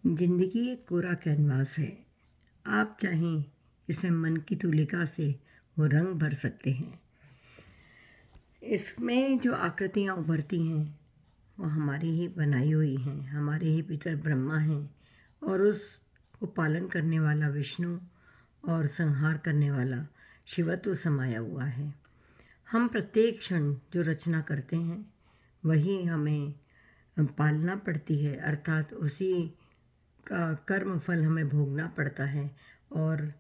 जिंदगी एक कोरा कैनवास है। आप चाहें इसमें मन की तुलिका से वो रंग भर सकते हैं। इसमें जो आकृतियाँ उभरती हैं वो हमारी ही बनाई हुई हैं, हमारे ही भीतर ब्रह्मा हैं और उसको पालन करने वाला विष्णु और संहार करने वाला शिवत्व समाया हुआ है। हम प्रत्येक क्षण जो रचना करते हैं वही हमें पालना पड़ती है, अर्थात उसी का कर्म फल हमें भोगना पड़ता है। और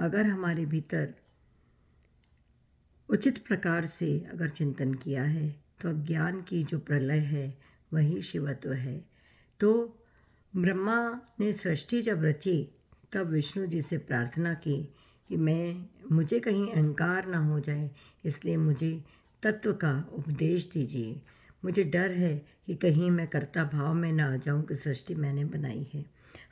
अगर हमारे भीतर उचित प्रकार से अगर चिंतन किया है तो अज्ञान की जो प्रलय है वही शिवत्व है। तो ब्रह्मा ने सृष्टि जब रची तब विष्णु जी से प्रार्थना की कि मुझे कहीं अहंकार ना हो जाए, इसलिए मुझे तत्व का उपदेश दीजिए। मुझे डर है कि कहीं मैं कर्ता भाव में ना आ जाऊं कि सृष्टि मैंने बनाई है।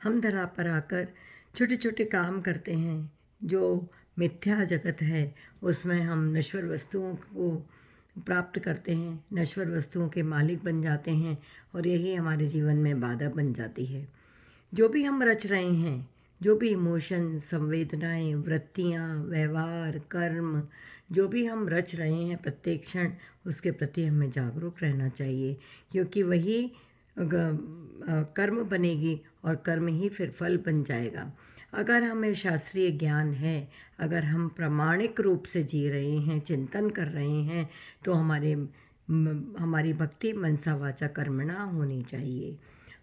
हम धरा पर आकर छोटे छोटे काम करते हैं। जो मिथ्या जगत है उसमें हम नश्वर वस्तुओं को प्राप्त करते हैं, नश्वर वस्तुओं के मालिक बन जाते हैं और यही हमारे जीवन में बाधा बन जाती है। जो भी हम रच रहे हैं, जो भी इमोशन, संवेदनाएं, वृत्तियाँ, व्यवहार, कर्म जो भी हम रच रहे हैं प्रत्येक क्षण, उसके प्रति हमें जागरूक रहना चाहिए, क्योंकि वही कर्म बनेगी और कर्म ही फिर फल बन जाएगा। अगर हमें शास्त्रीय ज्ञान है, अगर हम प्रामाणिक रूप से जी रहे हैं, चिंतन कर रहे हैं, तो हमारी भक्ति मनसा वाचा कर्मणा होनी चाहिए।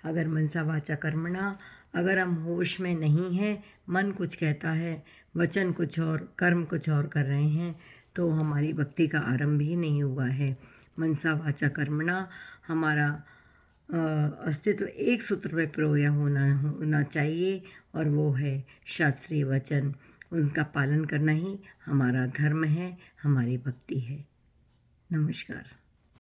अगर मनसा वाचा कर्मणा, अगर हम होश में नहीं हैं, मन कुछ कहता है, वचन कुछ और, कर्म कुछ और कर रहे हैं, तो हमारी भक्ति का आरंभ ही नहीं हुआ है। मनसा वाचा कर्मणा हमारा अस्तित्व एक सूत्र में पिरोया होना चाहिए और वो है शास्त्रीय वचन। उनका पालन करना ही हमारा धर्म है, हमारी भक्ति है। नमस्कार।